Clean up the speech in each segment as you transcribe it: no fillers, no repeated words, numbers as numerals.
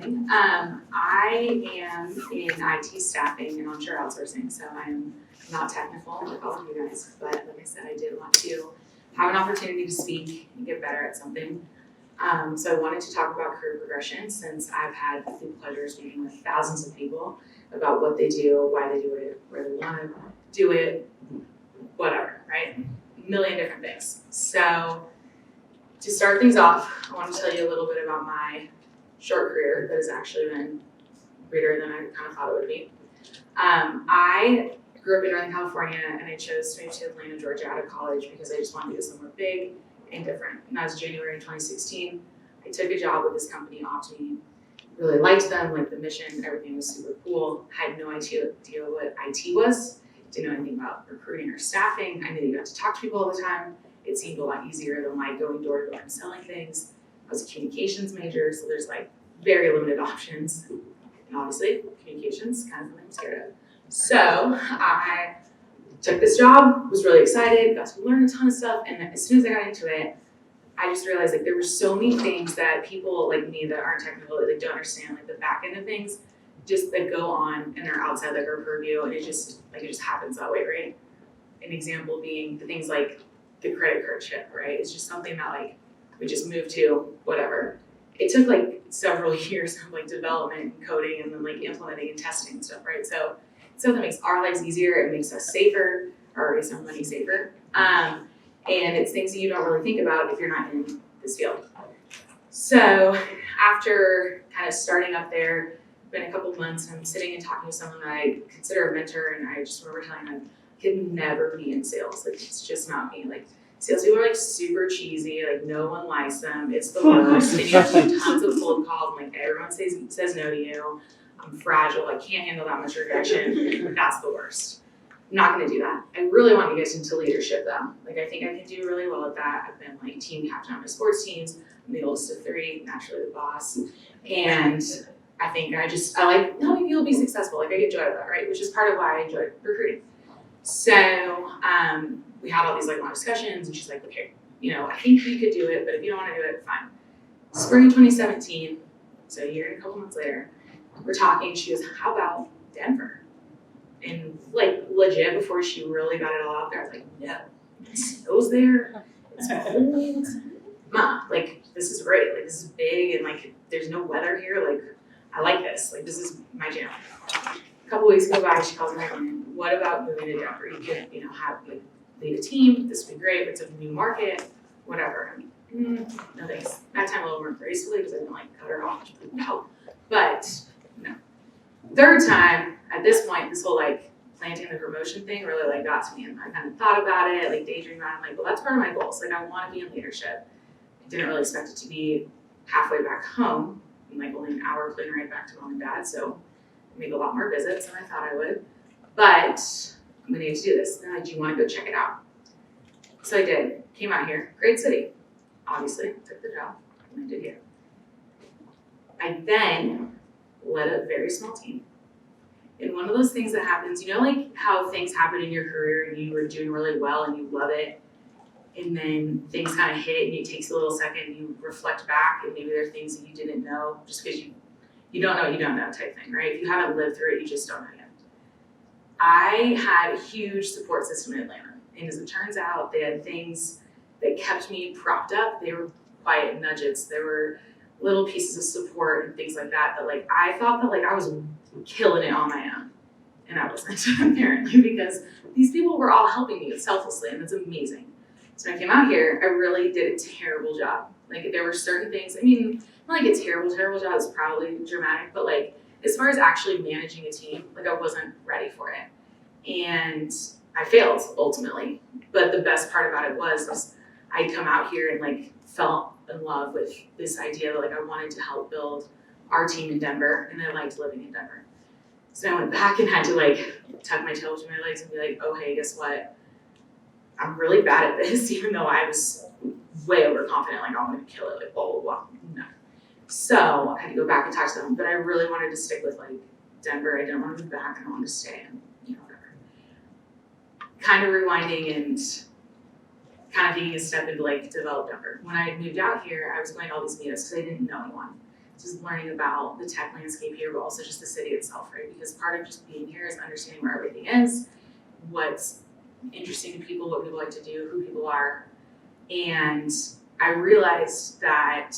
something. I am in IT staffing and onshore outsourcing, so I'm not technical like all of you guys, but like I said, I did want to have an opportunity to speak and get better at something. So I wanted to talk about career progression since I've had the pleasure of speaking with thousands of people about what they do, why they do it, where they want to do it, whatever, right? A million different things. So to start things off, I want to tell you a little bit about my short career that has actually been greater than I kind of thought it would be. I grew up in Northern California and I chose to move to Atlanta, Georgia out of college because I just wanted to go somewhere big and different. And that was January 2016. I took a job with this company, Optime. Really liked them, liked the mission, everything was super cool. Had no idea what IT was, didn't know anything about recruiting or staffing. I knew you got to talk to people all the time. It seemed a lot easier than like going door to door and selling things. I was a communications major, so there's like very limited options. And obviously, communications, kind of something I'm scared of. So I took this job, was really excited, got to learn a ton of stuff, and as soon as I got into it, I just realized like there were so many things that people like me that aren't technical, that like, don't understand like the back end of things, just that go on and they're outside like our purview, and it just happens that way, right? An example being the things like the credit card chip, right? It's just something that like we just moved to, whatever. It took like several years of like development and coding and then like implementing and testing and stuff, right? So that makes our lives easier, it makes us safer, or makes our money safer. And it's things that you don't really think about if you're not in this field. So after kind of starting up there, been a couple of months, and I'm sitting and talking to someone that I consider a mentor, and I just remember telling them I could never be in sales. Like it's just not me. Like salespeople are like super cheesy, like no one likes them. It's the worst. And you have to do tons of cold calls, and like everyone says no to you. I'm fragile, I can't handle that much rejection. That's the worst. I'm not gonna do that. I really want to get into leadership though. Like I think I can do really well at that. I've been like team captain on my sports teams. I'm the oldest of three, naturally the boss. And I think I like helping people be successful. Like I get joy out of that, right? Which is part of why I enjoy recruiting. So we had all these like long discussions, and she's like, okay, I think you could do it, but if you don't want to do it, fine. Spring 2017, so a year and a couple months later, we're talking. She goes, how about Denver? And like legit, before she really got it all out there, I was like, no, it snows there, it's cold. Ma, like this is great. Like this is big, and like there's no weather here. Like I like this. Like this is my jam. A couple weeks go by, she calls me like, what about moving to Denver? You could, have like lead a team. This would be great. It's a new market, whatever. No thanks. That time a little more gracefully because I didn't like cut her off. Like, no, but no. Third time, at this point, this whole like planting the promotion thing really like got to me, and I kind of thought about it, like daydreamed about it. I'm like, well, that's part of my goals. Like I want to be in leadership. I didn't really expect it to be halfway back home, and like only an hour plane ride back to mom and dad. So I make a lot more visits than I thought I would. But I'm gonna need to do this. They're like, do you want to go check it out? So I did. Came out here, great city. Obviously, took the job, and I did here. I then led a very small team. And one of those things that happens, like how things happen in your career and you were doing really well and you love it, and then things kind of hit and it takes a little second, you reflect back, and maybe there are things that you didn't know just because you don't know what you don't know type thing, right? If you haven't lived through it, you just don't know yet. I had a huge support system in Atlanta, and as it turns out, they had things that kept me propped up. They were quiet nudges. There were little pieces of support and things like that like I thought that like I was killing it on my own, and I wasn't apparently, because these people were all helping me selflessly, and that's amazing. So when I came out here, I really did a terrible job. Like there were certain things, not like a terrible job, it's probably dramatic, but like as far as actually managing a team, like I wasn't ready for it. And I failed ultimately. But the best part about it was I'd come out here and like fell in love with this idea that like I wanted to help build our team in Denver, and I liked living in Denver. So I went back and had to like tuck my tail between my legs and be like, oh hey, guess what? I'm really bad at this, even though I was way overconfident, like, oh, I'm gonna kill it, like, blah, blah, blah. No. So I had to go back and talk to them, but I really wanted to stick with, like, Denver. I didn't want to move back, I wanted to stay, and, whatever. Kind of rewinding and kind of taking a step into, like, develop Denver. When I moved out here, I was going to all these meetups because I didn't know anyone. just learning about the tech landscape here, but also just the city itself, right? Because part of just being here is understanding where everything is, what's interesting to people, what people like to do, who people are. And I realized that,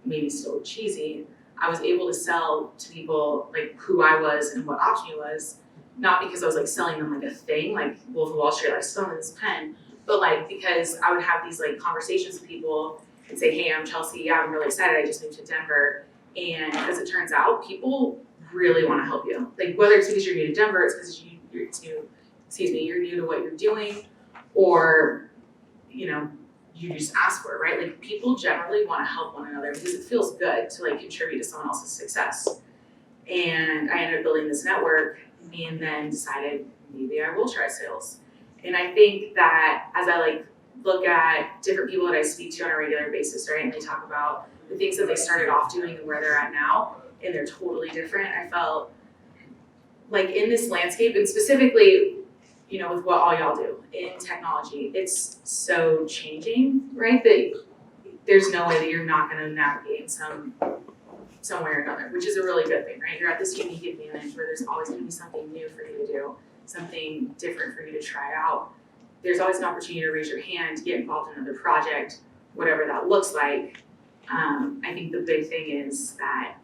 maybe still cheesy, I was able to sell to people like who I was and what Option was, not because I was like selling them like a thing, like Wolf of Wall Street, like selling this pen, but like because I would have these like conversations with people and say, hey, I'm Chelsea, yeah, I'm really excited, I just moved to Denver. And as it turns out, people really want to help you. Like whether it's because you're new to Denver, it's because you're new to what you're doing, or, you know, you just ask for it, right? Like people generally want to help one another because it feels good to like contribute to someone else's success. And I ended up building this network and then decided maybe I will try sales. And I think that as I like look at different people that I speak to on a regular basis, right, and they talk about the things that they started off doing and where they're at now, and they're totally different, I felt like in this landscape, and specifically, you know, with what all y'all do in technology, it's so changing, right, that there's no way that you're not going to navigate some way or another, which is a really good thing, right? You're at this unique advantage where there's always going to be something new for you to do, something different for you to try out. There's always an opportunity to raise your hand, get involved in another project, whatever that looks like. I think the big thing is that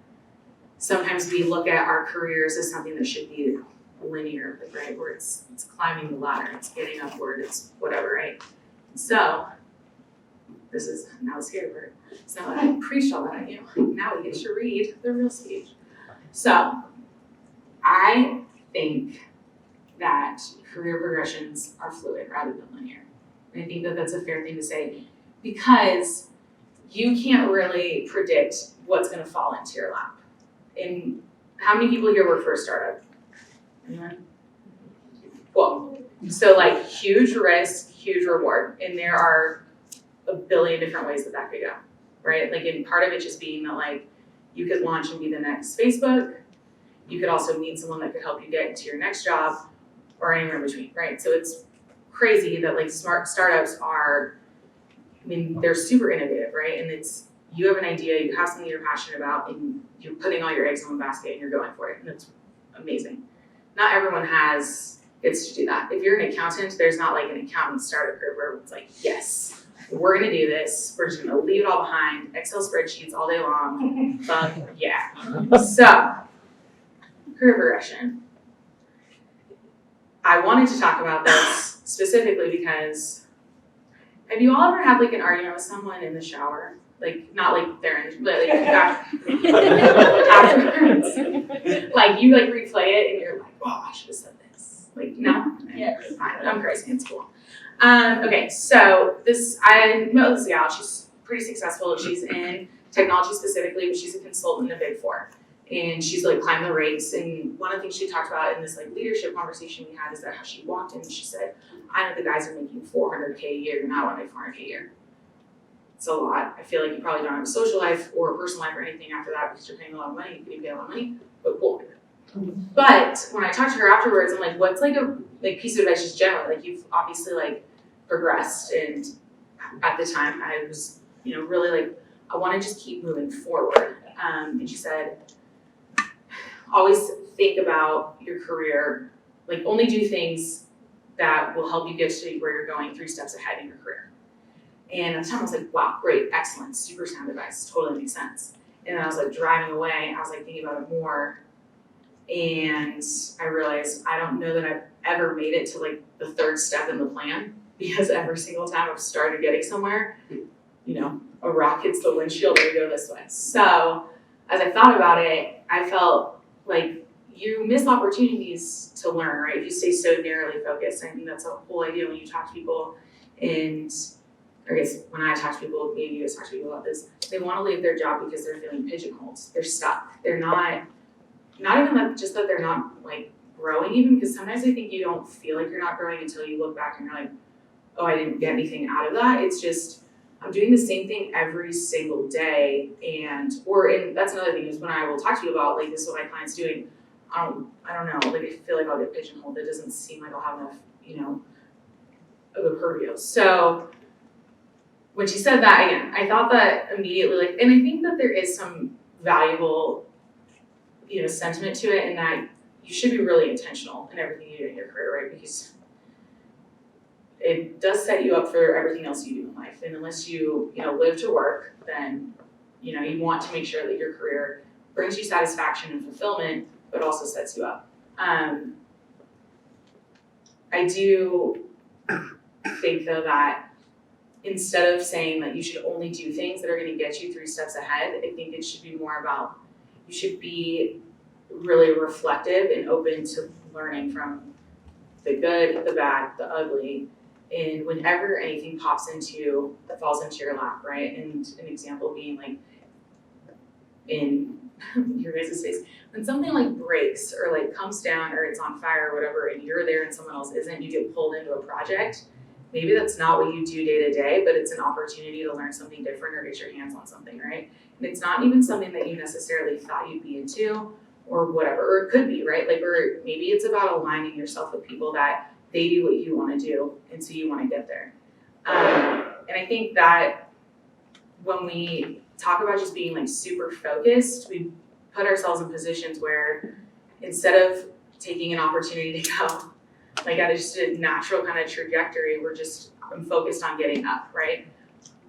sometimes we look at our careers as something that should be linear, right? Where it's climbing the ladder, it's getting upward, it's whatever, right? So this is now the scary part. So I preached all that at you. Now we get to read the real speech. So I think that career progressions are fluid rather than linear. And I think that that's a fair thing to say because you can't really predict what's going to fall into your lap. And how many people here work for a startup? Anyone? Cool. So like huge risk, huge reward. And there are a billion different ways that could go, right? Like, and part of it just being that like you could launch and be the next Facebook. You could also meet someone that could help you get into your next job or anywhere in between, right? So it's crazy that like smart startups are, I mean, they're super innovative, right? And it's, you have an idea, you have something you're passionate about, and you're putting all your eggs in one basket and you're going for it. And it's amazing. Not everyone gets to do that. If you're an accountant, there's not like an accountant startup group where it's like, yes, we're gonna do this. We're just gonna leave it all behind. Excel spreadsheets all day long. Fuck yeah. So, career progression. I wanted to talk about this specifically because have you all ever had like an argument with someone in the shower? Like, not like they're in, but like afterwards. Like you like replay it and you're like, oh, I should have said this. Like, no? Yes. Fine, I'm crazy, it's cool. Okay, so I met this gal, she's pretty successful. She's in technology specifically, but she's a consultant in the Big Four. And she's like climbed the ranks. And one of the things she talked about in this like leadership conversation we had is that how she walked in and she said, I know the guys are making $400K a year, and I want to make $400K a year. It's a lot. I feel like you probably don't have a social life or a personal life or anything after that because you're paying a lot of money. You can pay a lot of money, but cool. But when I talked to her afterwards, I'm like, what's like a piece of advice just generally? Like you've obviously like progressed, and at the time I was, you know, really like I want to just keep moving forward. And she said, always think about your career, like only do things that will help you get to where you're going 3 steps ahead in your career. And at the time I was like, wow, great, excellent, super sound advice, totally makes sense. And then I was like driving away, I was like thinking about it more, and I realized I don't know that I've ever made it to like the 3rd step in the plan, because every single time I've started getting somewhere, you know, a rock hits the windshield and we go this way. So as I thought about it, I felt like you miss opportunities to learn, right? If you stay so narrowly focused. I think that's a whole idea when you talk to people, and I guess when I talk to people, maybe you guys talk to people about this, they want to leave their job because they're feeling pigeonholed. They're stuck. They're not even that, just that they're not like growing even, because sometimes I think you don't feel like you're not growing until you look back and you're like, oh, I didn't get anything out of that. It's just, I'm doing the same thing every single day. And that's another thing is when I will talk to you about like this is what my client's doing, I don't know, like I feel like I'll get pigeonholed. It doesn't seem like I'll have enough, you know, of a purview. So when she said that, again, I thought that immediately, like, and I think that there is some valuable, sentiment to it, in that you should be really intentional in everything you do in your career, right? Because it does set you up for everything else you do in life. And unless you live to work, then, you want to make sure that your career brings you satisfaction and fulfillment, but also sets you up. I do think, though, that instead of saying that you should only do things that are going to get you 3 steps ahead, I think it should be more about, you should be really reflective and open to learning from the good, the bad, the ugly, and whenever anything falls into your lap, right? And an example being like, in your guys' face, when something like breaks or like comes down or it's on fire or whatever, and you're there and someone else isn't, you get pulled into a project. Maybe that's not what you do day to day, but it's an opportunity to learn something different or get your hands on something, right? And it's not even something that you necessarily thought you'd be into or whatever, or it could be, right? Like, or maybe it's about aligning yourself with people that they do what you want to do, and so you want to get there. And I think that when we talk about just being like super focused, we put ourselves in positions where instead of taking an opportunity to go like at just a natural kind of trajectory, I'm focused on getting up, right?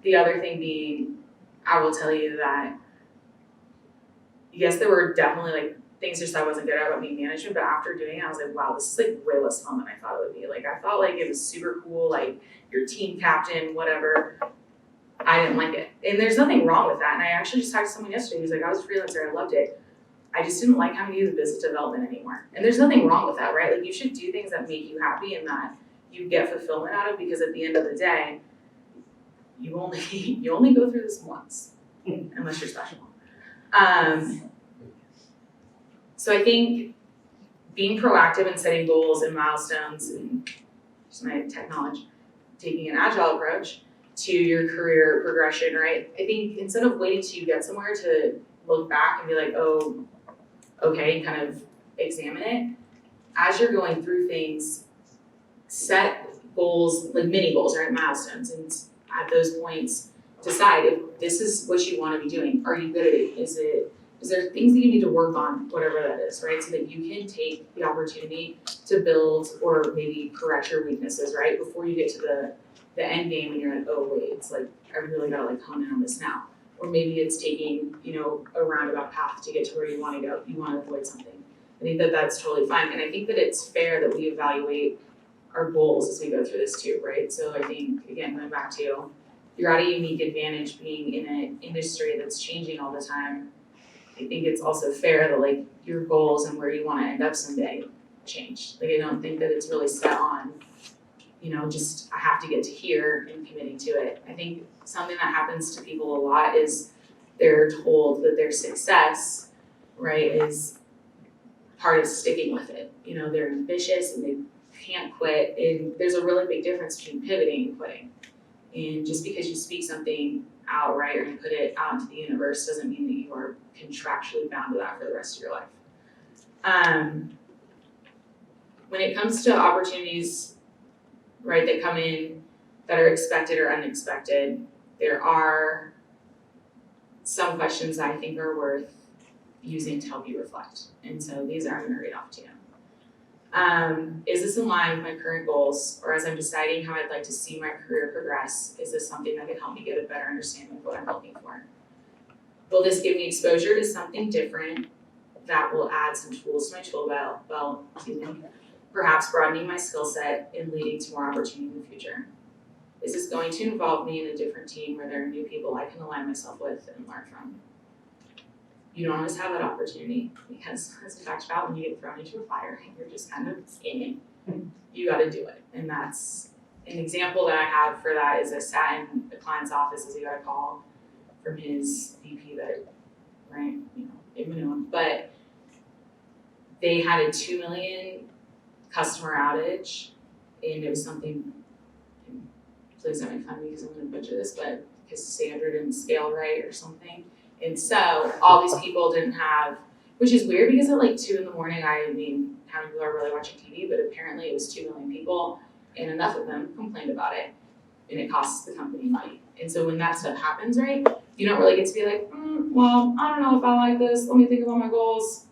The other thing being, I will tell you that, yes, there were definitely like things just I wasn't good at about being management, but after doing it, I was like, wow, this is like way less fun than I thought it would be. Like, I thought like it was super cool, like your team captain, whatever. I didn't like it. And there's nothing wrong with that. And I actually just talked to someone yesterday who's like, I was a freelancer, I loved it. I just didn't like having to do the business development anymore. And there's nothing wrong with that, right? Like, you should do things that make you happy and that you get fulfillment out of, because at the end of the day, you only go through this once, unless you're special. So I think being proactive and setting goals and milestones, and just my tech knowledge, taking an agile approach to your career progression, right? I think instead of waiting till you get somewhere to look back and be like, oh, okay, kind of examine it, as you're going through things, set goals, like mini goals, right, milestones, and at those points, decide if this is what you want to be doing. Are you good at it? Is there things that you need to work on, whatever that is, right? So that you can take the opportunity to build or maybe correct your weaknesses, right? Before you get to the end game and you're like, oh wait, it's like, I really gotta like hone in on this now. Or maybe it's taking, a roundabout path to get to where you wanna go. You wanna avoid something. I think that that's totally fine. And I think that it's fair that we evaluate our goals as we go through this too, right? So I think, again, going back to, you're at a unique advantage being in an industry that's changing all the time. I think it's also fair that like your goals and where you want to end up someday change. Like, I don't think that it's really set on, just I have to get to here and committing to it. I think something that happens to people a lot is they're told that their success, right, is part of sticking with it. They're ambitious and they can't quit. And there's a really big difference between pivoting and quitting. And just because you speak something out, right, or you put it out into the universe doesn't mean that you are contractually bound to that for the rest of your life. When it comes to opportunities, right, that come in that are expected or unexpected, there are some questions I think are worth using to help you reflect. And so these I'm going to read off to you. Is this in line with my current goals, or as I'm deciding how I'd like to see my career progress, is this something that could help me get a better understanding of what I'm looking for? Will this give me exposure to something different that will add some tools to my tool belt, perhaps broadening my skill set and leading to more opportunity in the future? Is this going to involve me in a different team where there are new people I can align myself with and learn from? You don't always have that opportunity because, as we talked about, when you get thrown into a fire, you're just kind of in it. You got to do it. And that's an example that I have for that is I sat in the client's office as he got a call from his VP that, right, didn't know him. But they had a 2 million customer outage, and it was something, please don't make fun of me because I'm going to butcher this, but his standard didn't scale right or something. And so all these people didn't have, which is weird because at like 2 a.m, I mean, how many people are really watching TV? But apparently it was 2 million people, and enough of them complained about it. and it costs the company money. And so when that stuff happens, right, you don't really get to be like, well, I don't know if I like this. Let me think about my goals.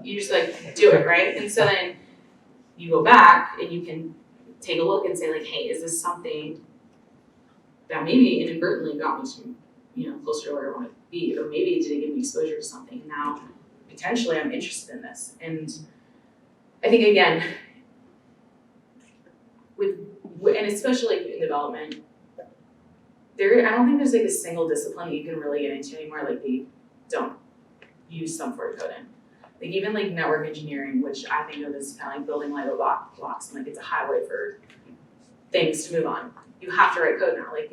You just like do it, right? And so then you go back and you can take a look and say like, hey, is this something that maybe inadvertently got me to, closer to where I want to be, or maybe did it give me exposure to something, and now potentially I'm interested in this. And I think again, and especially in development, I don't think there's like a single discipline that you can really get into anymore. Like they don't use some for coding. Like even like network engineering, which I think of as kind of like building Lego blocks, and like it's a highway for things to move on. You have to write code now. Like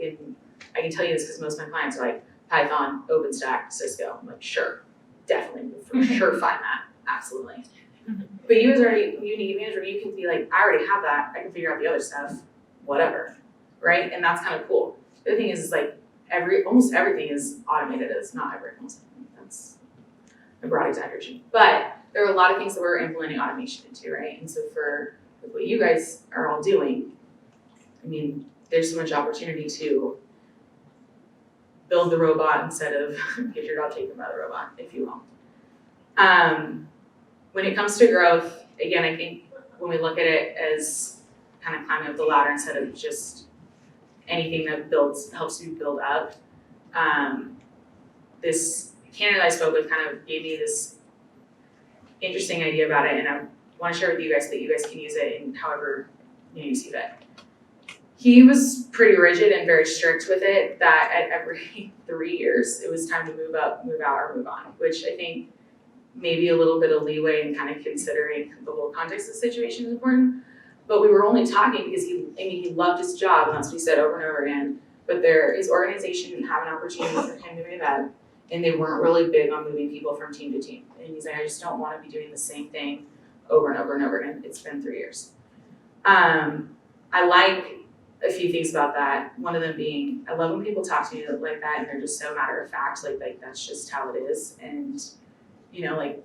I can tell you this because most of my clients are like Python, OpenStack, Cisco. I'm like, sure, definitely, for sure, find that, absolutely. But you need manager, you can be like, I already have that. I can figure out the other stuff, whatever, right? And that's kind of cool. The other thing is like almost everything is automated. It's not everything. That's a broad exaggeration, but there are a lot of things that we're implementing automation into, right? And so for what you guys are all doing, I mean, there's so much opportunity to build the robot instead of get your job taken by the robot, if you will. When it comes to growth, again, I think when we look at it as kind of climbing up the ladder instead of just anything that helps you build up, this candidate I spoke with kind of gave me this interesting idea about it, and I want to share with you guys so that you guys can use it in however you see fit. He was pretty rigid and very strict with it, that at every 3 years, it was time to move up, move out, or move on, which I think maybe a little bit of leeway in kind of considering the whole context of the situation is important. But we were only talking because he loved his job, and that's what he said over and over again. But his organization didn't have an opportunity for him to move up, and they weren't really big on moving people from team to team. And he's like, I just don't want to be doing the same thing over and over and over again. It's been 3 years. I like a few things about that. One of them being, I love when people talk to me like that and they're just so matter of fact, like that's just how it is. And like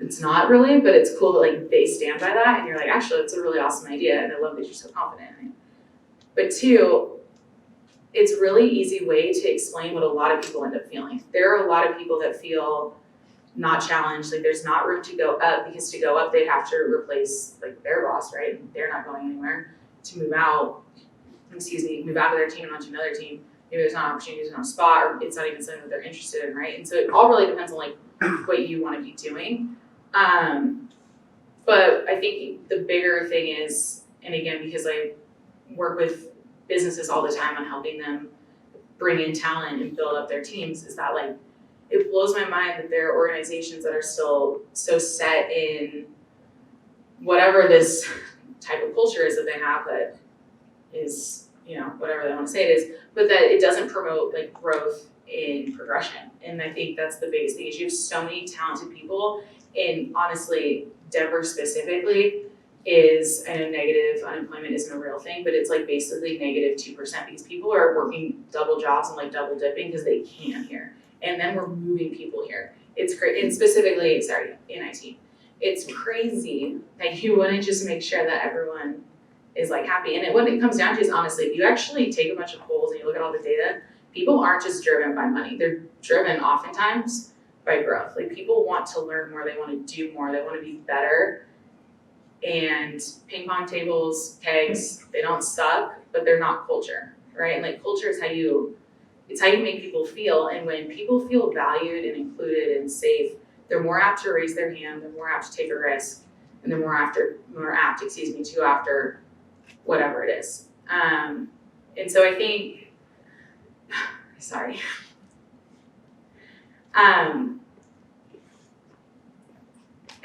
it's not really, but it's cool that like they stand by that and you're like, actually, that's a really awesome idea, and I love that you're so confident in it. But two, it's a really easy way to explain what a lot of people end up feeling. There are a lot of people that feel not challenged, like there's not room to go up, because to go up they have to replace like their boss, right? They're not going anywhere. To move out of their team and onto another team, maybe there's not an opportunity, there's not a spot, or it's not even something that they're interested in, right? And so it all really depends on like what you want to be doing. But I think the bigger thing is, and again, because I work with businesses all the time on helping them bring in talent and build up their teams, is that like, it blows my mind that there are organizations that are still so set in whatever this type of culture is that they have that is, whatever they want to say it is, but that it doesn't promote like growth in progression. And I think that's the biggest thing, is you have so many talented people, and honestly, Denver specifically is, I know negative unemployment isn't a real thing, but it's like basically -2% because people are working double jobs and like double dipping because they can here. And then we're moving people here. It's great, and specifically, in IT. It's crazy that you wouldn't just make sure that everyone is like happy. And what it comes down to is, honestly, if you actually take a bunch of polls and you look at all the data, people aren't just driven by money. They're driven oftentimes by growth. Like people want to learn more, they want to do more, they want to be better. And ping pong tables, kegs, they don't suck, but they're not culture, right? And like culture is how you make people feel. And when people feel valued and included and safe, they're more apt to raise their hand, they're more apt to take a risk, and they're more apt to go after whatever it is. And so I think, I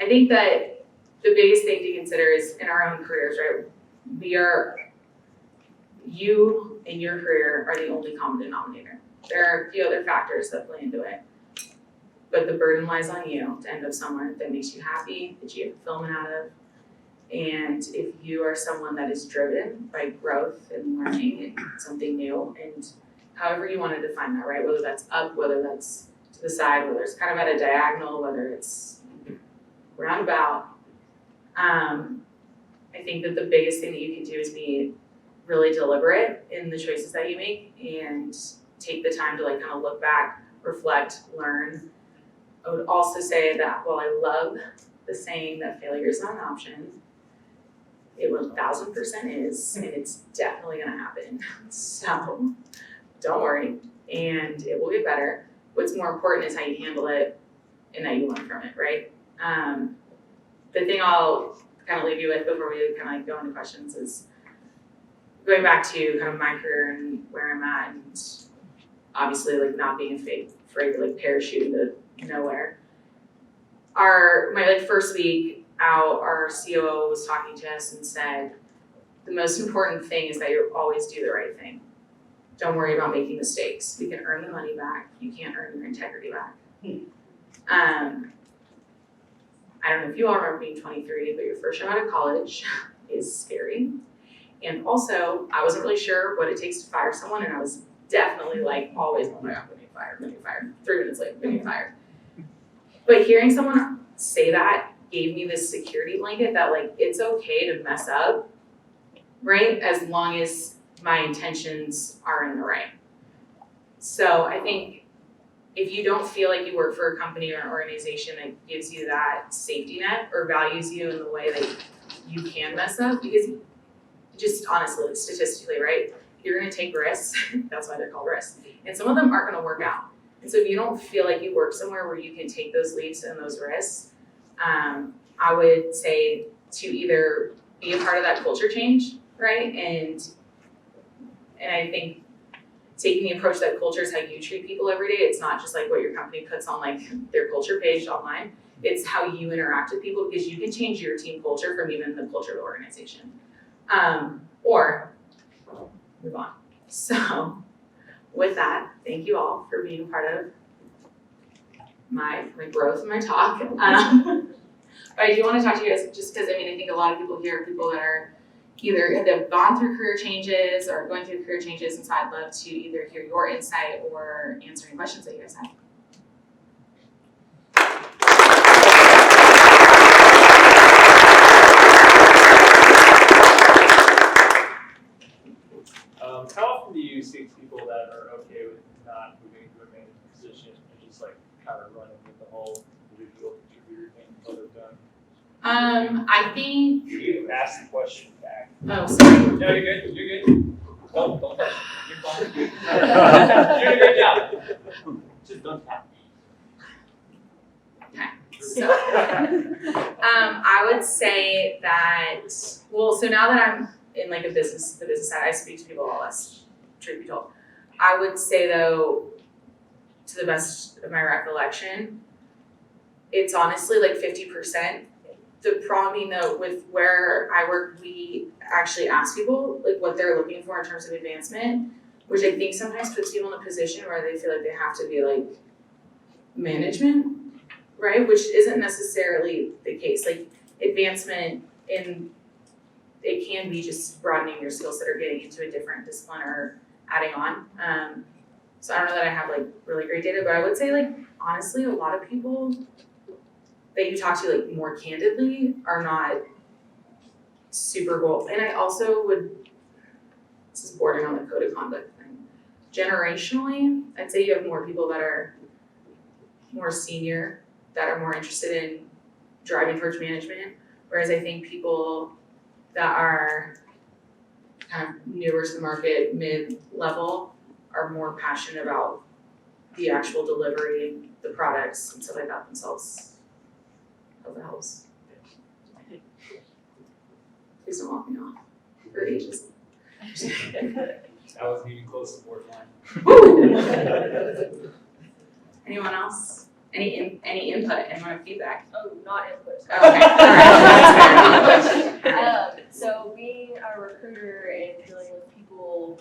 think that the biggest thing to consider is in our own careers, right? You and your career are the only common denominator. There are a few other factors that play into it, but the burden lies on you to end up somewhere that makes you happy, that you have fulfillment out of. And if you are someone that is driven by growth and learning and something new, and however you want to define that, right? Whether that's up, whether that's to the side, whether it's kind of at a diagonal, whether it's roundabout, I think that the biggest thing that you can do is be really deliberate in the choices that you make and take the time to like kind of look back, reflect, learn. I would also say that while I love the saying that failure is not an option, it 1000% is, and it's definitely gonna happen. So don't worry, and it will get better. What's more important is how you handle it and that you learn from it, right? The thing I'll kind of leave you with before we kind of like go into questions is going back to kind of my career and where I'm at, and obviously like not being afraid to like parachute into nowhere. My like first week out, our COO was talking to us and said, the most important thing is that you always do the right thing. Don't worry about making mistakes. We can earn the money back. You can't earn your integrity back. I don't know if you all remember being 23, but your first year out of college is scary. And also, I wasn't really sure what it takes to fire someone, and I was definitely like always, oh my God, I'm getting fired. 3 minutes later, I'm getting fired. But hearing someone say that gave me this security blanket that like, it's okay to mess up, right? As long as my intentions are in the right. So I think if you don't feel like you work for a company or an organization that gives you that safety net or values you in the way that you can mess up, because just honestly, statistically, right? You're gonna take risks, that's why they're called risks. And some of them aren't gonna work out. And so if you don't feel like you work somewhere where you can take those leaps and those risks, I would say to either be a part of that culture change, right? And I think taking the approach that culture is how you treat people every day. It's not just like what your company puts on like their culture page online. It's how you interact with people, because you can change your team culture from even the culture of the organization. Or move on. So with that, thank you all for being part of my growth and my talk. But I do want to talk to you guys just because I think a lot of people here are people that are either have gone through career changes or going through career changes, and so I'd love to either hear your insight or answer any questions that you guys have. How often do you see people that are okay with not moving into a management position and just like kind of running with the whole individual contributor thing until they're done? I think. You asked the question back. Oh, sorry. No, you're good. You're good. Don't touch it. You're fine. You're doing a great job. Just don't tap. Okay. So, I would say that. Well, so now that I'm in like the business side, I speak to people a lot less, truth be told. I would say though, to the best of my recollection, it's honestly like 50%. The problem being though, with where I work, we actually ask people like what they're looking for in terms of advancement, which I think sometimes puts people in a position where they feel like they have to be like management, right? Which isn't necessarily the case. Like advancement it can be just broadening your skill set or getting into a different discipline or adding on. So I don't know that I have like really great data, but I would say like honestly, a lot of people that you talk to like more candidly are not super goal. And I also this is bordering on the code of conduct thing. Generationally, I'd say you have more people that are more senior, that are more interested in driving towards management, whereas I think people that are kind of newer to the market, mid-level, are more passionate about the actual delivery, the products, and stuff like that themselves. Hope that helps. Please don't walk me off for ages. That wasn't even close to borderline. Anyone else? Any input? Anyone feedback? Oh, not input. Okay. All right. So being a recruiter and dealing with people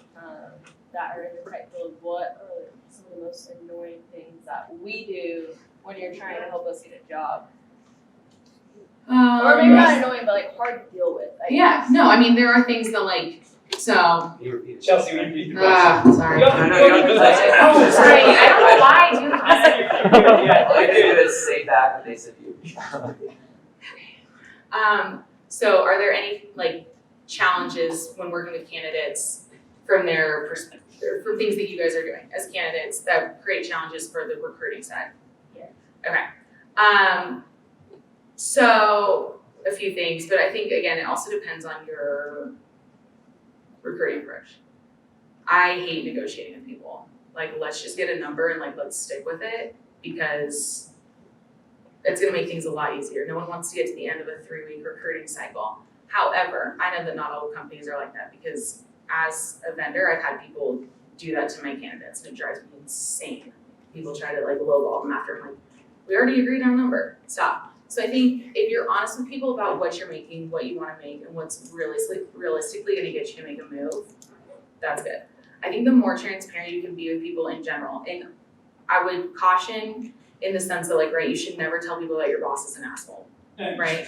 that are in the tech field, what are some of the most annoying things that we do when you're trying to help us get a job? Or maybe not annoying, but like hard to deal with. Yeah. No, I mean there are things that like so. Chelsea, repeat the question. Sorry. No, Oh, sorry. I don't know why I do that. Yeah, I did just say that, but they said you. So are there any like challenges when working with candidates from their perspective, from things that you guys are doing as candidates that create challenges for the recruiting side? Yeah. Okay. So a few things, but I think again, it also depends on your recruiting approach. I hate negotiating with people. Like, let's just get a number and like, let's stick with it, because it's gonna make things a lot easier. No one wants to get to the end of a 3-week recruiting cycle. However, I know that not all companies are like that, because as a vendor, I've had people do that to my candidates, and it drives me insane. People try to like lowball them after. I'm like, we already agreed on a number, stop. So I think if you're honest with people about what you're making, what you wanna make, and what's realistically gonna get you to make a move, that's good. I think the more transparent you can be with people in general, and I would caution in the sense that like, right, you should never tell people that your boss is an asshole, right?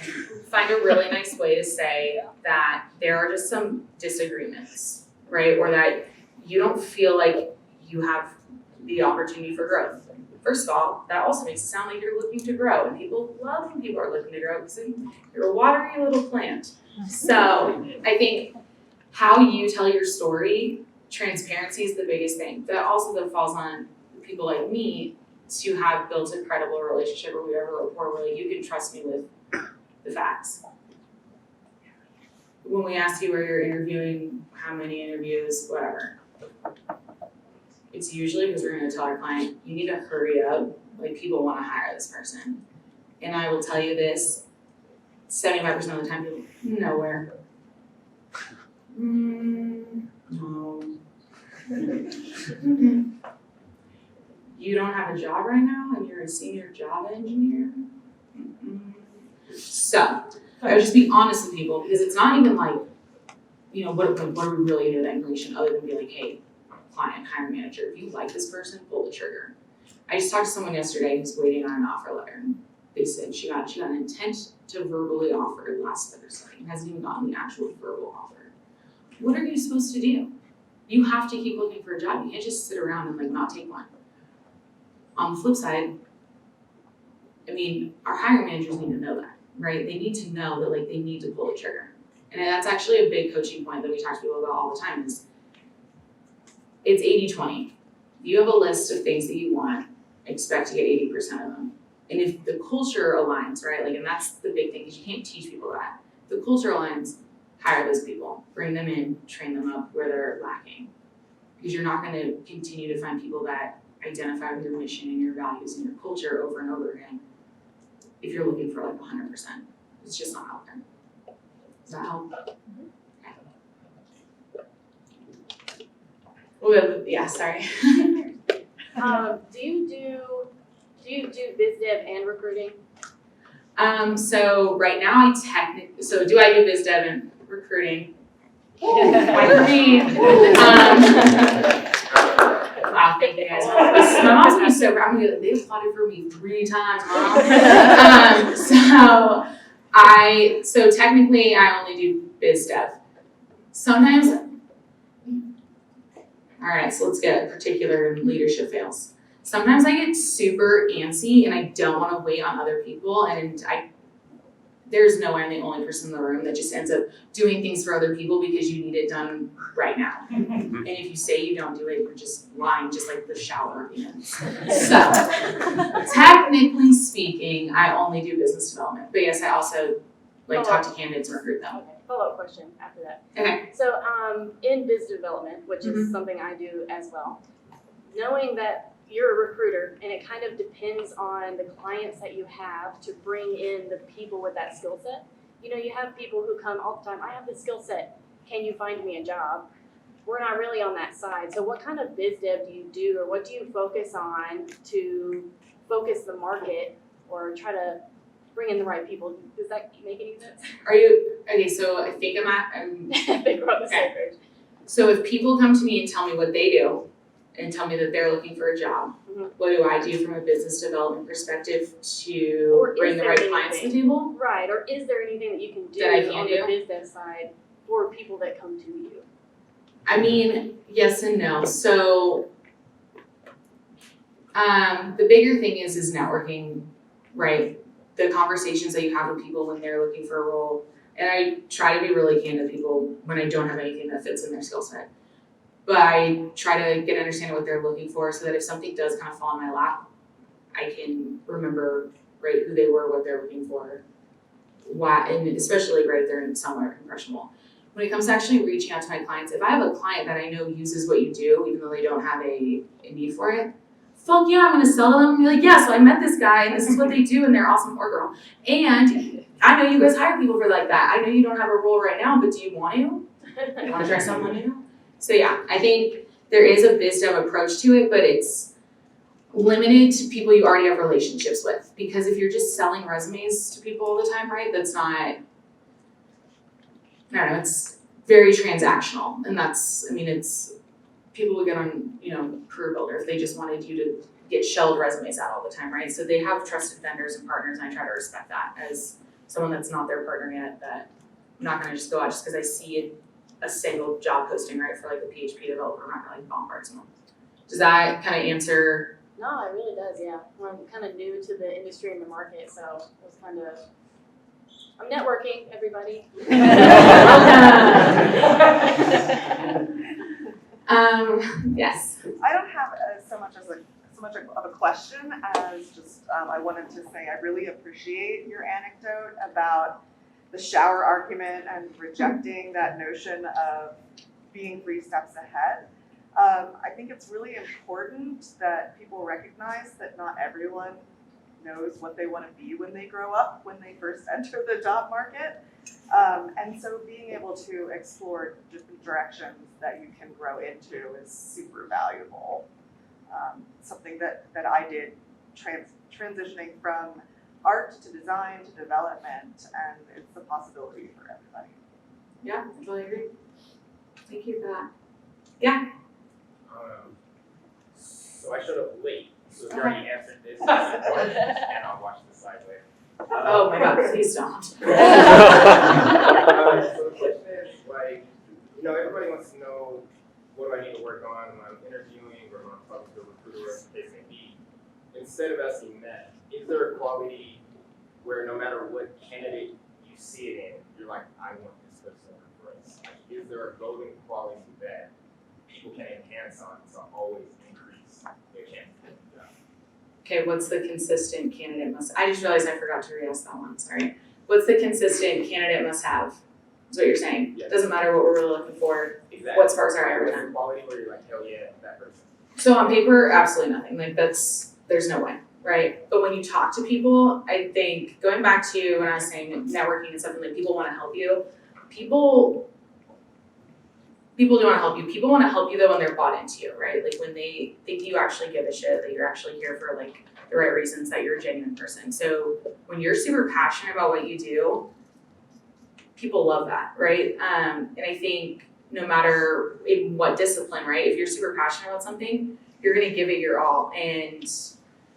Find a really nice way to say that there are just some disagreements, right? Or that you don't feel like you have the opportunity for growth. First of all, that also makes it sound like you're looking to grow, and people love when people are looking to grow because you're a watery little plant. So I think how you tell your story, transparency is the biggest thing. That also then falls on people like me to have built a credible relationship where we have a rapport where like, you can trust me with the facts. When we ask you where you're interviewing, how many interviews, whatever, it's usually because we're gonna tell our client, you need to hurry up, like people wanna hire this person. And I will tell you this, 75% of the time people, nowhere. No. You don't have a job right now and you're a senior Java engineer? So, I would just be honest with people, because it's not even like, you know, what are we really into that information other than be like, hey, client, hiring manager, if you like this person, pull the trigger. I just talked to someone yesterday who's waiting on an offer letter. They said she got an intent to verbally offer last Thursday and hasn't even gotten the actual verbal offer. What are you supposed to do? You have to keep looking for a job. You can't just sit around and like not take one. On the flip side, I mean, our hiring managers need to know that, right? They need to know that like they need to pull the trigger. And that's actually a big coaching point that we talk to people about all the time is it's 80-20. You have a list of things that you want, expect to get 80% of them. And if the culture aligns, right? Like, and that's the big thing, because you can't teach people that. If the culture aligns, hire those people, bring them in, train them up where they're lacking. Because you're not gonna continue to find people that identify with your mission and your values and your culture over and over again if you're looking for like 100%. It's just not out there. Does that help? Okay. Well, yeah, sorry. Do you do biz dev and recruiting? So right now do I do biz dev and recruiting? I agree. Wow, thank you guys. My mom's gonna be so proud. I'm gonna be like, they applauded for me 3 times, Mom. So technically I only do biz dev. Sometimes, all right, so let's get particular leadership fails. Sometimes I get super antsy and I don't want to wait on other people, and there's no way I'm the only person in the room that just ends up doing things for other people because you need it done right now. And if you say you don't do it, you're just lying, just like the shower at the end. So, technically speaking, I only do business development. But yes, I also talk to candidates and recruit them. Okay, follow-up question after that. Okay. So in biz development, which is something I do as well, knowing that you're a recruiter and it kind of depends on the clients that you have to bring in the people with that skill set. You know, you have people who come all the time, I have this skill set, can you find me a job? We're not really on that side. So what kind of biz dev do you do, or what do you focus on to focus the market or try to bring in the right people? Does that make any sense? Are you, okay, so I think I think we're on the same page. So if people come to me and tell me what they do, and tell me that they're looking for a job, what do I do from a business development perspective to bring the right clients to the table? Right, or is there anything that you can do on the biz dev side for people that come to you? I mean, yes and no. So the bigger thing is networking, right? The conversations that you have with people when they're looking for a role. And I try to be really candid with people when I don't have anything that fits in their skill set. But I try to get an understanding of what they're looking for so that if something does kind of fall in my lap, I can remember, right, who they were, what they're looking for, why, and especially, right, if they're somewhere impressionable. When it comes to actually reaching out to my clients, if I have a client that I know uses what you do, even though they don't have a need for it, fuck yeah, I'm gonna sell them and be like, yeah, so I met this guy and this is what they do and they're awesome or girl. And I know you guys hire people for like that. I know you don't have a role right now, but do you want to? You want to try someone new? So yeah, I think there is a biz dev approach to it, but it's limited to people you already have relationships with. Because if you're just selling resumes to people all the time, right, that's not, I don't know, it's very transactional. And that's, I mean, it's, people would get on, Career Builder if they just wanted you to get shelled resumes out all the time, right? So they have trusted vendors and partners, and I try to respect that as someone that's not their partner yet, that I'm not gonna just go out just because I see a single job posting, right, for like a PHP developer, I'm not gonna like bombard someone. Does that kind of answer? No, it really does, yeah. I'm kind of new to the industry and the market, so it was kind of, I'm networking, everybody. Yes. I don't have so much of a question as just I wanted to say I really appreciate your anecdote about the shower argument and rejecting that notion of being 3 steps ahead. I think it's really important that people recognize that not everyone knows what they want to be when they grow up, when they first enter the job market. And so being able to explore different directions that you can grow into is super valuable. Something that I did transitioning from art to design to development, and it's a possibility for everybody. Yeah, I totally agree. Thank you for that. Yeah. So I showed up late, so if you already answered this, and I'll watch the slide later. Oh my God, please don't. So the question is, like, everybody wants to know, what do I need to work on when I'm interviewing or when I'm talking to a recruiter, whatever the case may be. Instead of asking that, is there a quality where no matter what candidate you see it in, you're like, I want this person for us? Like, is there a golden quality that people can enhance on to always increase their chance of getting the job? Okay, what's the consistent candidate must, I just realized I forgot to re-ask that one, sorry. What's the consistent candidate must have, is what you're saying? Yes. Doesn't matter what we're really looking for, Exactly. what sparks our What's every the quality where you're like, hell yeah, that person. So on paper, absolutely nothing, like there's no way, right? But when you talk to people, I think, going back to when I was saying networking and something, like people wanna help you, people do wanna help you. People wanna help you though when they're bought into you, right? Like when they think you actually give a shit, that you're actually here for like the right reasons, that you're a genuine person. So when you're super passionate about what you do, people love that, right? And I think no matter in what discipline, right? If you're super passionate about something, you're gonna give it your all. And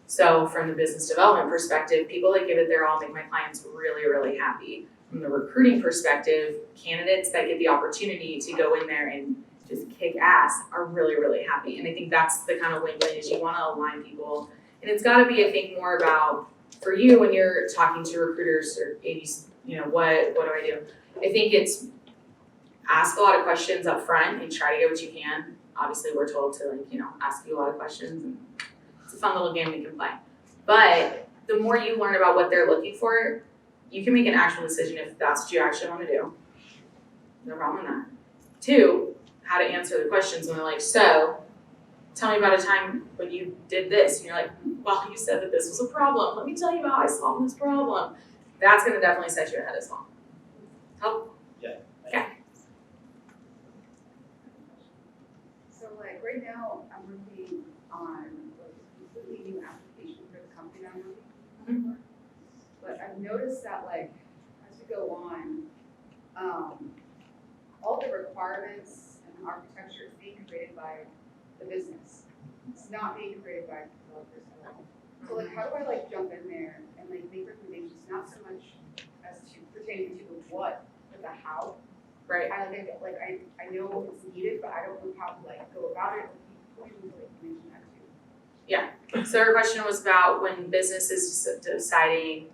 so from the business development perspective, people that give it their all make my clients really, really happy. From the recruiting perspective, candidates that get the opportunity to go in there and just kick ass are really, really happy. And I think that's the kind of win-win, is you wanna align people. And it's gotta be, I think, more about, for you when you're talking to recruiters or ADs, what do I do? I think it's ask a lot of questions up front and try to get what you can. Obviously, we're told to ask you a lot of questions, and it's a fun little game we can play. But the more you learn about what they're looking for, you can make an actual decision if that's what you actually want to do. No problem in that. 2, how to answer the questions when they're like, so, tell me about a time when you did this. And you're like, well, you said that this was a problem. Let me tell you how I solved this problem. That's going to definitely set you ahead as well. Help? Yeah. Okay. So like right now, I'm working on a completely new application for the company I'm working for. But I've noticed that like, as we go on, all the requirements and architecture is being created by the business. It's not being created by developers at all. So like, how do I like jump in there and like make recommendations, not so much as to pertaining to the what, but the how? Right. I know it's needed, but I don't know how to like go about it. Who do you like mention that to? So our question was about when business is deciding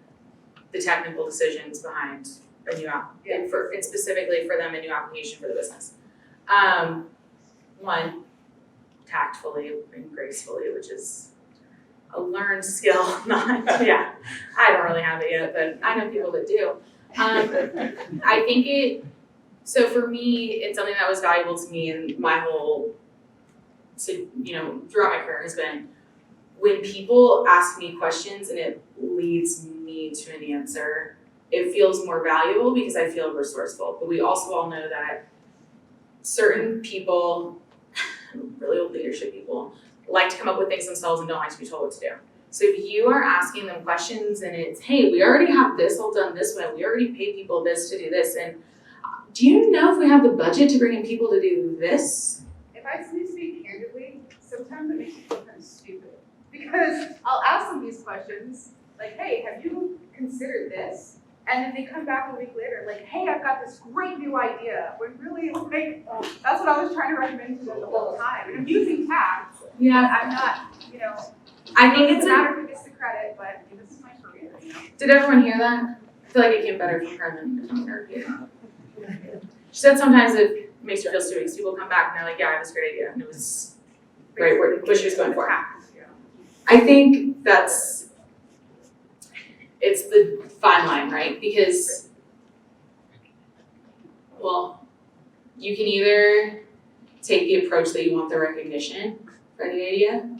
the technical decisions behind a new app, Yeah. and specifically for them, a new application for the business. One, tactfully and gracefully, which is a learned skill, not, yeah, I don't really have it yet, but I know people that do. I think so for me, it's something that was valuable to me and my whole, throughout my career has been when people ask me questions and it leads me to an answer, it feels more valuable because I feel resourceful. But we also all know that certain people, really old leadership people, like to come up with things themselves and don't like to be told what to do. So if you are asking them questions and it's, hey, we already have this all done this way, we already pay people this to do this, and do you know if we have the budget to bring in people to do this? If I speak candidly, sometimes it makes me feel kind of stupid. Because I'll ask them these questions, like, hey, have you considered this? And then they come back a week later, like, hey, I've got this great new idea. When really, like, that's what I was trying to recommend to them the whole time. And I'm using tact. Yeah, I'm not, I think it it's doesn't matter who gets the credit, but this is my career, Did everyone hear that? I feel like it came better from her than her. She said sometimes it makes her feel stupid because people come back and they're like, yeah, I have this great idea. And it was right what she was going for. I think it's the fine line, right? Because, well, you can either take the approach that you want the recognition for the idea,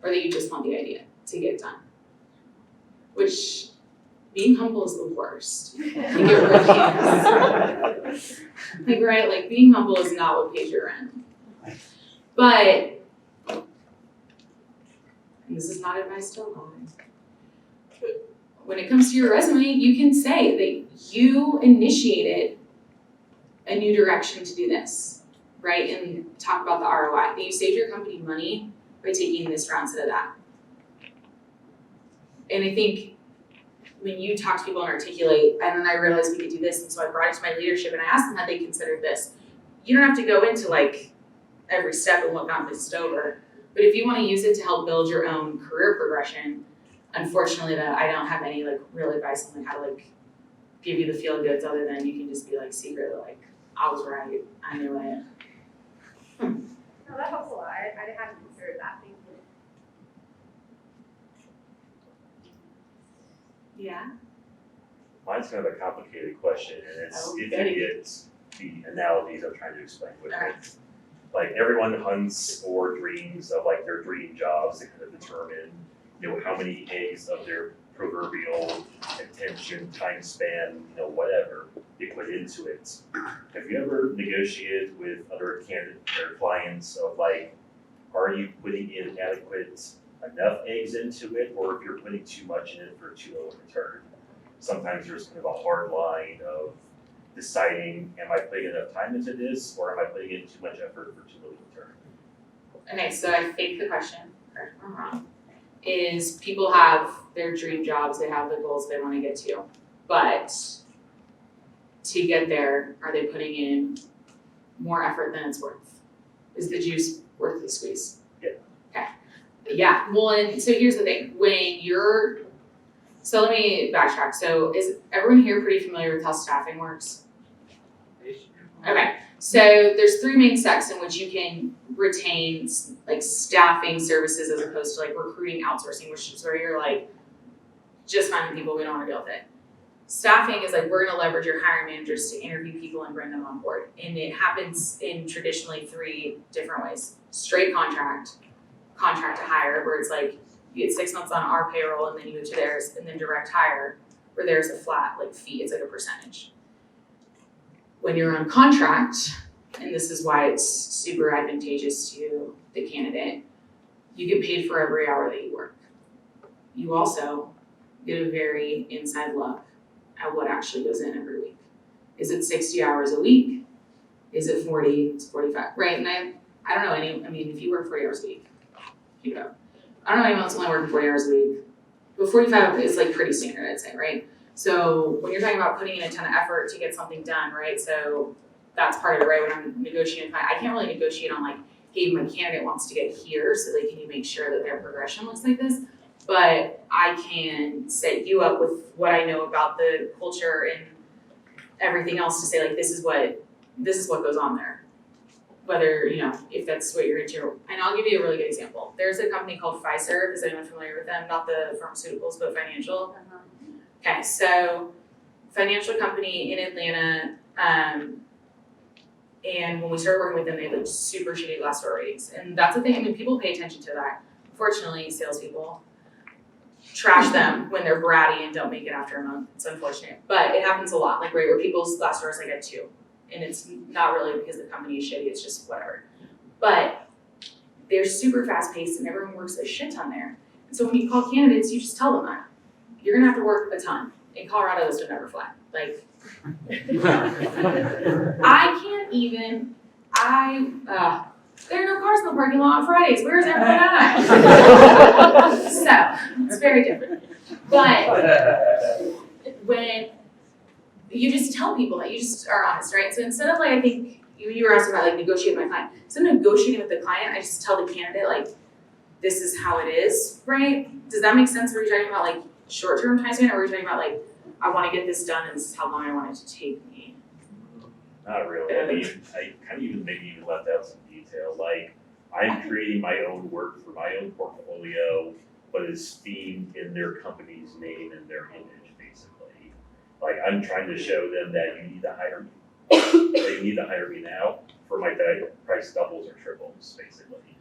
or that you just want the idea to get done. Which, being humble is the worst. Like, it really is. Like, right, like, being humble is not what pays your rent. But, and this is not advice to lie, when it comes to your resume, you can say that you initiated a new direction to do this, right? And talk about the ROI, that you saved your company money by taking this route instead of that. And I think when you talk to people and articulate, and then I realized we could do this, and so I brought it to my leadership and I asked them how they considered this. You don't have to go into like every step and what got missed over. But if you want to use it to help build your own career progression, unfortunately that I don't have any like real advice on like how to like give you the feel goods other than you can just be like secretly like, I was right, I knew it. No, that helps a lot. I hadn't considered that. Thank you. Yeah. Mine's kind of a complicated question, and it's Oh, if goody. you get the analogies I'm trying to explain with Alright. it. Like everyone hunts or dreams of like their dream jobs to kind of determine, how many eggs of their proverbial attention, time span, whatever they put into it. Have you ever negotiated with other candidates or clients of like, are you putting in adequate enough eggs into it, or if you're putting too much in it for too little return? Sometimes there's kind of a hard line of deciding, am I putting enough time into this, or am I putting in too much effort for too little return? Okay, so I think the question, correct me if I'm wrong, is people have their dream jobs, they have the goals they want to get to, but to get there, are they putting in more effort than it's worth? Is the juice worth the squeeze? Yeah. Okay. Yeah, well, and so here's the thing, so let me backtrack. So is everyone here pretty familiar with how staffing works? Okay, so there's 3 main sects in which you can retain like staffing services as opposed to like recruiting outsourcing, which is where you're like, just finding people, we don't want to deal with it. Staffing is like, we're gonna leverage your hiring managers to interview people and bring them on board. And it happens in traditionally 3 different ways. Straight contract to hire, where it's like, you get 6 months on our payroll and then you go to theirs, and then direct hire, where there's a flat like fee, it's like a percentage. When you're on contract, and this is why it's super advantageous to the candidate, you get paid for every hour that you work. You also get a very inside look at what actually goes in every week. Is it 60 hours a week? Is it 40? It's 45, right? And I don't know if you work 40 hours a week, you go. I don't know anyone else only working 40 hours a week, but 45 is like pretty standard, I'd say, right? So when you're talking about putting in a ton of effort to get something done, right? So that's part of it, right? When I'm negotiating, I can't really negotiate on like, hey, my candidate wants to get here, so like, can you make sure that their progression looks like this? But I can set you up with what I know about the culture and everything else to say like, this is what goes on there. Whether, if that's what you're into. And I'll give you a really good example. There's a company called Pfizer. Is anyone familiar with them? Not the pharmaceuticals, but financial. Okay, so financial company in Atlanta, and when we started working with them, they had like super shitty Glassdoor ratings. And that's the thing, I mean, people pay attention to that. Fortunately, salespeople trash them when they're bratty and don't make it after a month. It's unfortunate, but it happens a lot, like right where people's Glassdoor is like a 2. And it's not really because the company is shitty, it's just whatever. But they're super fast paced and everyone works a shit ton there. And so when you call candidates, you just tell them that. You're gonna have to work a ton. In Colorado, this would never fly. Like, I can't even, there are no cars in the parking lot on Fridays. Where's everyone at? So, it's very different. But when you just tell people that, you just are honest, right? So instead of like, I think you were asking about like negotiating with my client. Instead of negotiating with the client, I just tell the candidate like, this is how it is, right? Does that make sense? Were you talking about like short-term time span, or were you talking about like, I want to get this done and this is how long I want it to take me? Not really. I mean, I kind of maybe even left out some detail. Like, I'm creating my own work for my own portfolio, but it's themed in their company's name and their image, basically. Like, I'm trying to show them that you need to hire me. They need to hire me now for my price doubles or triples, basically.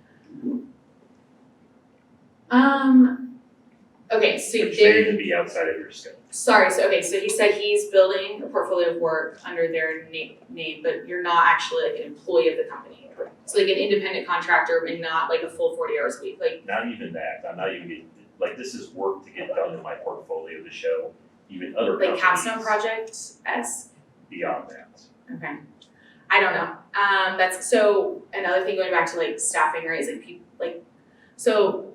Okay, so Which may even be outside of your scope. Sorry, so he said he's building a portfolio of work under their name, but you're not actually like an employee of the company. So like an independent contractor and not like a full 40 hours a week, like. Not even that. I'm not even getting, like, this is work to get done in my portfolio to show even other companies. Like capstone project-esque? Beyond that. Okay. I don't know. That's, so another thing going back to like staffing, right, is like people, like, so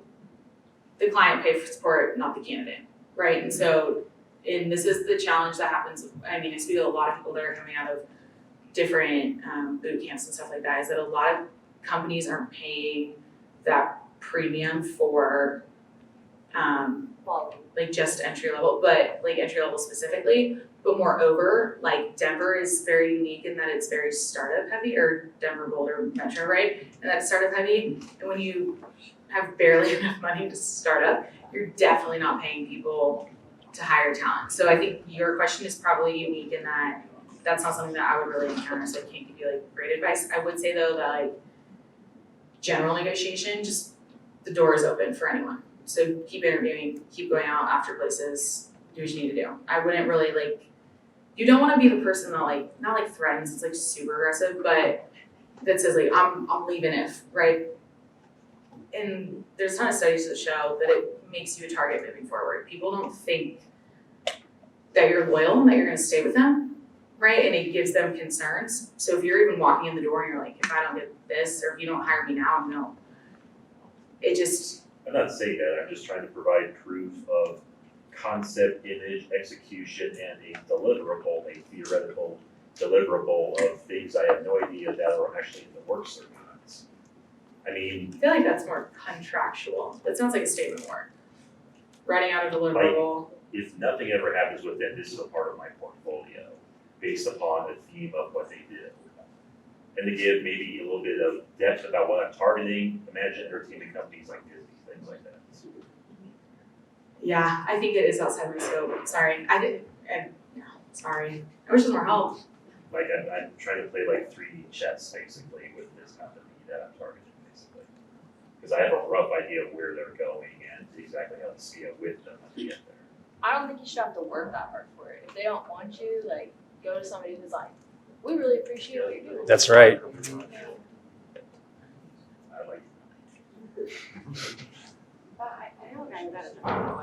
the client pays for support, not the candidate, right? And so, and this is the challenge that happens, I mean, I speak to a lot of people that are coming out of different boot camps and stuff like that, is that a lot of companies aren't paying that premium for like just entry level, but like entry level specifically. But moreover, like Denver is very unique in that it's very startup heavy, or Denver, Boulder, Metro, right? And that's startup heavy. And when you have barely enough money to start up, you're definitely not paying people to hire talent. So I think your question is probably unique in that that's not something that I would really encounter, so I can't give you like great advice. I would say though that like general negotiation, just the door is open for anyone. So keep interviewing, keep going out after places, do what you need to do. I wouldn't really like, you don't want to be the person that like, not like threatens, it's like super aggressive, but that says like, I'm leaving if, right? And there's a ton of studies that show that it makes you a target moving forward. People don't think that you're loyal and that you're gonna stay with them, right? And it gives them concerns. So if you're even walking in the door and you're like, if I don't get this, or if you don't hire me now, no. It just, I'm not saying that, I'm just trying to provide proof of concept, image, execution, and a deliverable, a theoretical deliverable of things I have no idea that are actually in the works or not. I mean, I feel like that's more contractual. That sounds like a statement of work. Writing out a deliverable. if nothing ever happens with them, this is a part of my portfolio based upon the theme of what they did. And to give maybe a little bit of depth about what I'm targeting, imagine entertainment companies like Disney, things like that. Yeah, I think it is outside my scope. Sorry, sorry. I wish there was more help. Like I'm trying to play like 3D chess basically with this company that I'm targeting basically. Because I have a rough idea of where they're going and exactly how to scale with them when they get there. I don't think you should have to work that hard for it. If they don't want you, like, go to somebody who's like, we really appreciate what you're doing. That's right. I like I know a guy who got a job,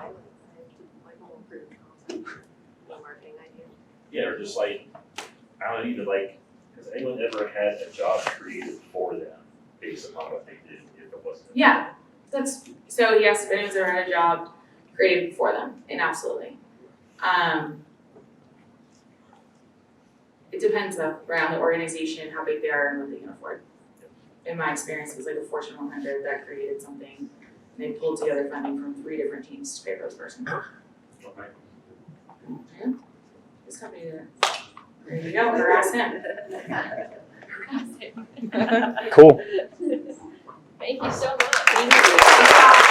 like whole proof concept, marketing idea. Yeah, or just like, I don't even like, has anyone ever had a job created for them based upon what they did if it wasn't? Yeah, that's, so yes, if anyone's ever had a job created for them, and absolutely. It depends though, right, on the organization, how big they are and what they can afford. In my experience, it was like a Fortune 100 that created something, and they pulled together funding from 3 different teams to pay for this person. Okay. Yeah, this company did it. There you go, harass him. Cool. Thank you so much. Thank you.